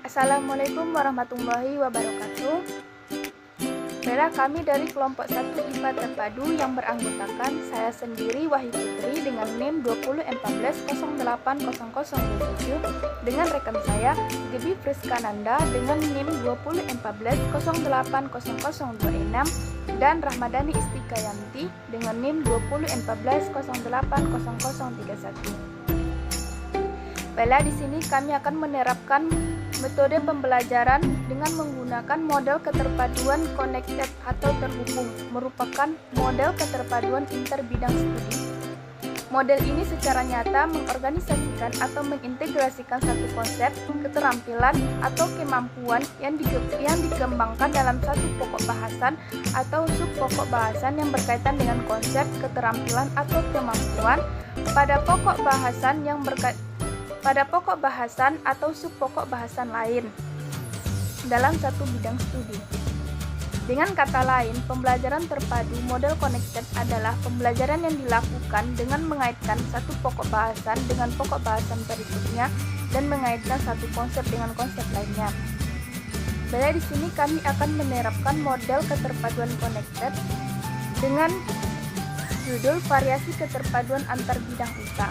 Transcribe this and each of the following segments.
Assalamualaikum warahmatullahi wabarakatuh. Bella, kami dari kelompok 1 IPA terpadu yang beranggotakan saya sendiri Wahyu Putri dengan NIM 2014080027 dengan rekan saya Gebi Priskananda dengan NIM 2014080026 dan Rahmadani Istikayanti dengan NIM 2014080031. Bella, di sini kami akan menerapkan metode pembelajaran dengan menggunakan model keterpaduan connected atau terhubung, merupakan model keterpaduan interbidang studi. Model ini secara nyata mengorganisasikan atau mengintegrasikan satu konsep, keterampilan, atau kemampuan yang dikembangkan dalam satu pokok bahasan atau sub pokok bahasan yang berkaitan dengan konsep, keterampilan, atau kemampuan pada pokok bahasan atau sub pokok bahasan lain dalam satu bidang studi. Dengan kata lain, pembelajaran terpadu model connected adalah pembelajaran yang dilakukan dengan mengaitkan satu pokok bahasan dengan pokok bahasan berikutnya dan mengaitkan satu konsep dengan konsep lainnya. Jadi di sini kami akan menerapkan model keterpaduan connected dengan judul variasi keterpaduan antar bidang IPA.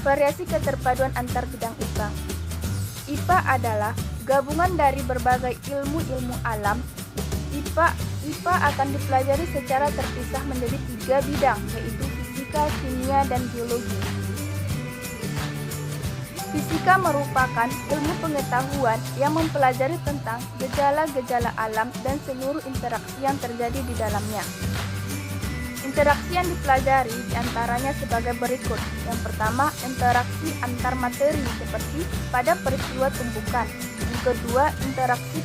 Variasi keterpaduan antar bidang IPA. IPA adalah gabungan dari berbagai ilmu-ilmu alam. IPA akan dipelajari secara terpisah menjadi 3 bidang, yaitu fisika, kimia, dan biologi. Fisika merupakan ilmu pengetahuan yang mempelajari tentang gejala-gejala alam dan seluruh interaksi yang terjadi di dalamnya. Interaksi yang dipelajari diantaranya sebagai berikut. Yang pertama, interaksi antar materi seperti pada peristiwa tumbukan. Yang kedua, interaksi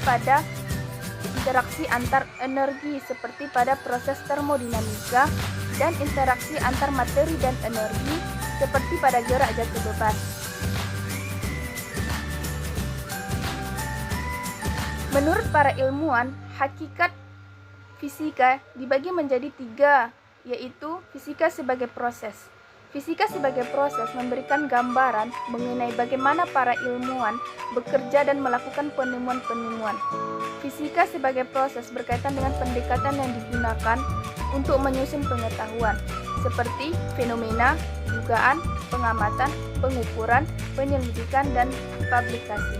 antar energi seperti pada proses termodinamika, dan interaksi antar materi dan energi seperti pada gerak jatuh beban. Menurut para ilmuwan, hakikat fisika dibagi menjadi 3, yaitu fisika sebagai proses. Fisika sebagai proses memberikan gambaran mengenai bagaimana para ilmuwan bekerja dan melakukan penemuan-penemuan. Fisika sebagai proses berkaitan dengan pendekatan yang digunakan untuk menyusun pengetahuan, seperti fenomena, dugaan, pengamatan, pengukuran, penyelidikan, dan publikasi.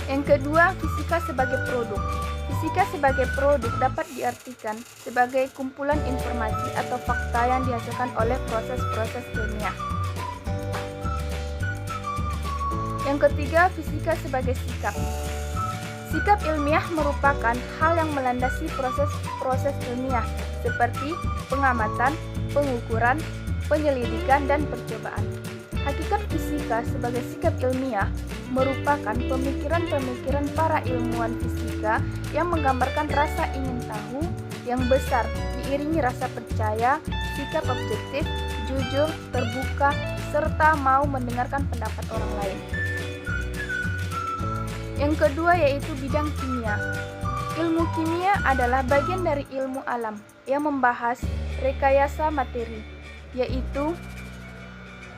Yang kedua, fisika sebagai produk. Fisika sebagai produk dapat diartikan sebagai kumpulan informasi atau fakta yang dihasilkan oleh proses-proses ilmiah. Yang ketiga, fisika sebagai sikap. Sikap ilmiah merupakan hal yang melandasi proses-proses ilmiah seperti pengamatan, pengukuran, penyelidikan, dan percobaan. Hakikat fisika sebagai sikap ilmiah merupakan pemikiran-pemikiran para ilmuwan fisika yang menggambarkan rasa ingin tahu yang besar diiringi rasa percaya, sikap objektif, jujur, terbuka, serta mau mendengarkan pendapat orang lain. Yang kedua yaitu bidang kimia. Ilmu kimia adalah bagian dari ilmu alam yang membahas rekayasa materi, yaitu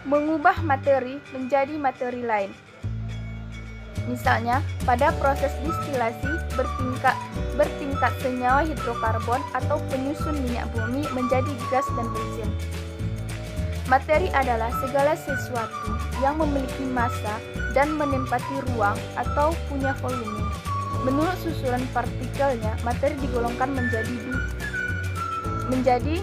mengubah materi menjadi materi lain. Misalnya, pada proses distilasi bertingkat senyawa hidrokarbon atau penyusun minyak bumi menjadi gas dan bensin. Materi adalah segala sesuatu yang memiliki massa dan menempati ruang atau punya volume. Menurut susunan partikelnya, materi digolongkan menjadi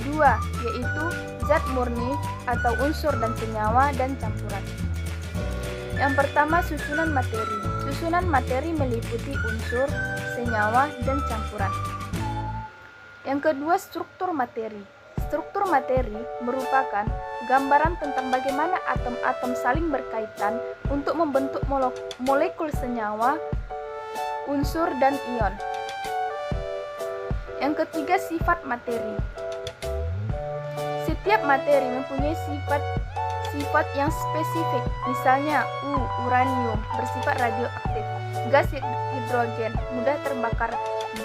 dua, yaitu zat murni atau unsur dan senyawa dan campuran. Yang pertama, susunan materi. Susunan materi meliputi unsur, senyawa, dan campuran. Yang kedua, struktur materi. Struktur materi merupakan gambaran tentang bagaimana atom-atom saling berkaitan untuk membentuk molekul senyawa, unsur, dan ion. Yang ketiga, sifat materi. Setiap materi mempunyai sifat yang spesifik, misalnya uranium bersifat radioaktif, gas hidrogen mudah terbakar,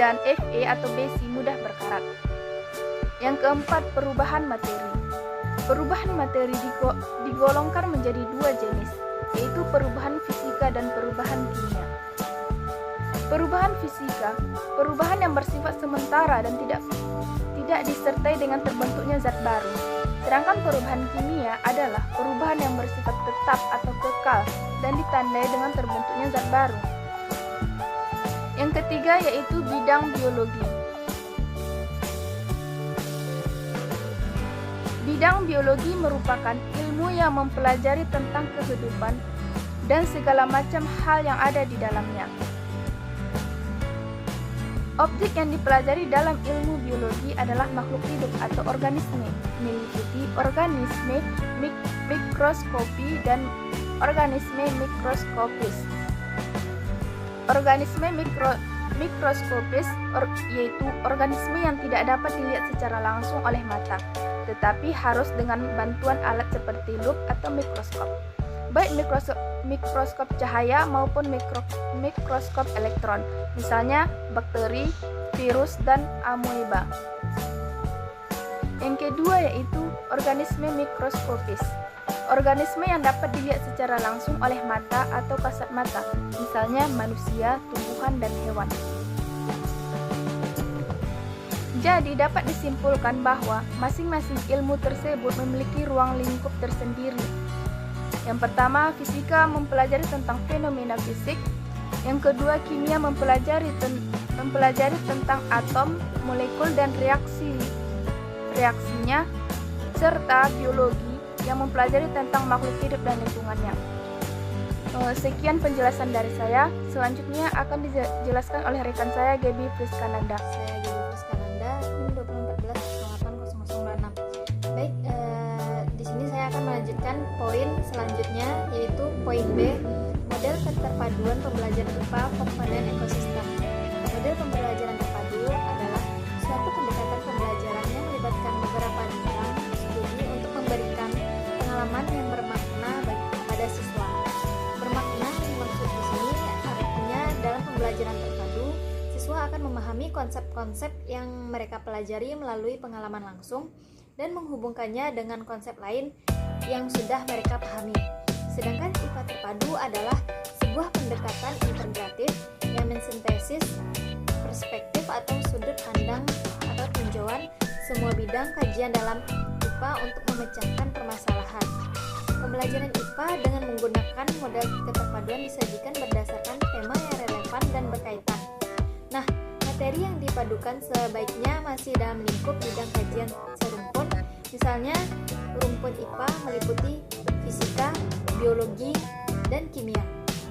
dan Fe atau Besi mudah berkarat. Yang keempat, perubahan materi. Perubahan materi digolongkan menjadi dua jenis, yaitu perubahan fisika dan perubahan kimia. Perubahan fisika, perubahan yang bersifat sementara dan tidak disertai dengan terbentuknya zat baru. Sedangkan perubahan kimia adalah perubahan yang bersifat tetap atau kekal dan ditandai dengan terbentuknya zat baru. Yang ketiga yaitu bidang biologi. Bidang biologi merupakan ilmu yang mempelajari tentang kehidupan dan segala macam hal yang ada di dalamnya. Objek yang dipelajari dalam ilmu biologi adalah makhluk hidup atau organisme, meliputi organisme mikroskopi dan organisme mikroskopis. Organisme mikroskopis yaitu organisme yang tidak dapat dilihat secara langsung oleh mata, tetapi harus dengan bantuan alat seperti lup atau mikroskop, baik mikroskop cahaya maupun mikroskop elektron, misalnya bakteri, virus, dan amoeba. Yang kedua yaitu organisme mikroskopis, organisme yang dapat dilihat secara langsung oleh mata atau kasat mata, misalnya manusia, tumbuhan, dan hewan. Jadi dapat disimpulkan bahwa masing-masing ilmu tersebut memiliki ruang lingkup tersendiri. Yang pertama, fisika mempelajari tentang fenomena fisik. Yang kedua, kimia mempelajari tentang atom, molekul, dan reaksinya, serta biologi yang mempelajari tentang makhluk hidup dan lingkungannya. Sekian penjelasan dari saya. Selanjutnya akan dijelaskan oleh rekan saya, Gaby Priskananda. Saya Gaby Priskananda, NIM 2014-080026. Baik, di sini saya akan melanjutkan poin selanjutnya, yaitu poin B, model keterpaduan pembelajaran IPA komponen ekosistem. Model pembelajaran terpadu adalah suatu pendekatan pembelajaran yang melibatkan beberapa bidang studi untuk memberikan pengalaman yang bermakna pada siswa. Bermakna dimaksud di sini artinya dalam pembelajaran terpadu, siswa akan memahami konsep-konsep yang mereka pelajari melalui pengalaman langsung dan menghubungkannya dengan konsep lain yang sudah mereka pahami. Sedangkan IPA terpadu adalah sebuah pendekatan integratif yang mensintesis perspektif atau sudut pandang atau tinjauan semua bidang kajian dalam IPA untuk memecahkan permasalahan. Pembelajaran IPA dengan menggunakan model keterpaduan disajikan berdasarkan tema yang relevan dan berkaitan. Nah, materi yang dipadukan sebaiknya masih dalam lingkup bidang kajian serumpun. Misalnya, rumpun IPA meliputi fisika, biologi, dan kimia.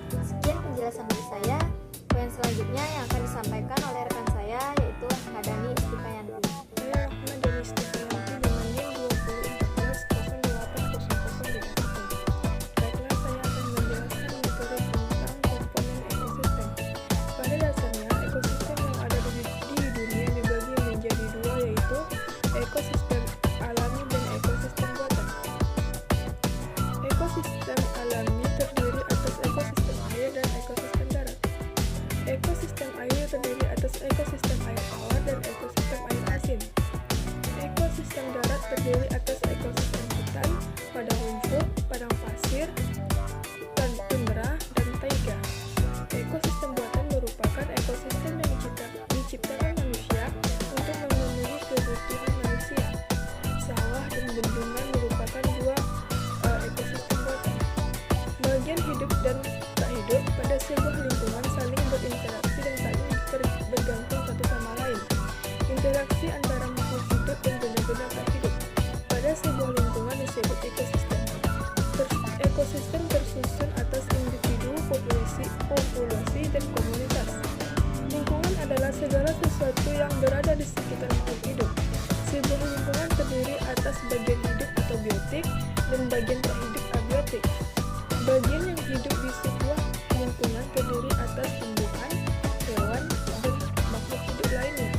Sekian penjelasan dari saya. Poin selanjutnya yang akan disampaikan oleh rekan saya yaitu Hadani Istiqayanti. Saya Hadani Istiqayanti dengan NIM 2014-080026. Baiklah, saya akan menjelaskan materi tentang komponen ekosistem. Pada dasarnya, ekosistem yang ada di dunia dibagi menjadi dua, yaitu ekosistem alami dan ekosistem buatan. Ekosistem alami terdiri atas ekosistem air dan ekosistem darat. Ekosistem air terdiri atas ekosistem air tawar dan ekosistem air asin. Ekosistem darat terdiri atas ekosistem hutan, padang rumput, padang pasir, tundra, dan taiga. Ekosistem buatan merupakan ekosistem yang diciptakan manusia untuk memenuhi kebutuhan manusia. Sawah dan bendungan merupakan dua ekosistem buatan. Bagian hidup dan tak hidup pada sebuah lingkungan saling berinteraksi dan saling bergantung satu sama lain. Interaksi antara makhluk hidup dan benda-benda tak hidup pada sebuah lingkungan disebut ekosistem. Ekosistem tersusun atas individu, populasi, dan komunitas. Lingkungan adalah segala sesuatu yang berada di sekitar makhluk hidup. Sebuah lingkungan terdiri atas bagian hidup atau biotik dan bagian tak hidup abiotik. Bagian yang hidup di sebuah lingkungan terdiri atas tumbuhan, hewan, dan makhluk hidup lainnya.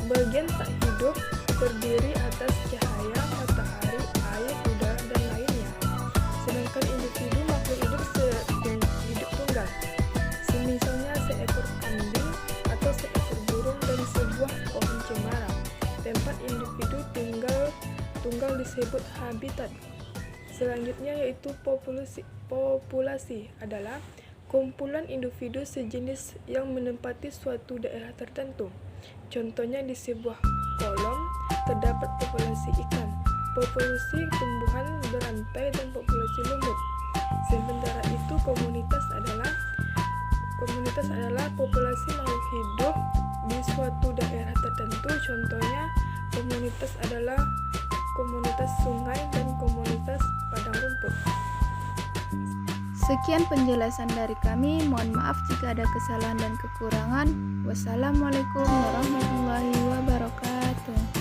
Bagian tak hidup terdiri atas cahaya, matahari, air, udara, dan lainnya. Sedangkan individu makhluk hidup hidup tunggal, semisalnya seekor kambing atau seekor burung dan sebuah pohon cemara. Tempat individu tunggal disebut habitat. Selanjutnya yaitu populasi adalah kumpulan individu sejenis yang menempati suatu daerah tertentu. Contohnya di sebuah kolom terdapat populasi ikan, populasi tumbuhan berantai, dan populasi lumut. Sementara itu komunitas adalah populasi makhluk hidup di suatu daerah tertentu. Contohnya komunitas adalah komunitas sungai dan komunitas padang rumput. Sekian penjelasan dari kami. Mohon maaf jika ada kesalahan dan kekurangan. Wassalamualaikum warahmatullahi wabarakatuh.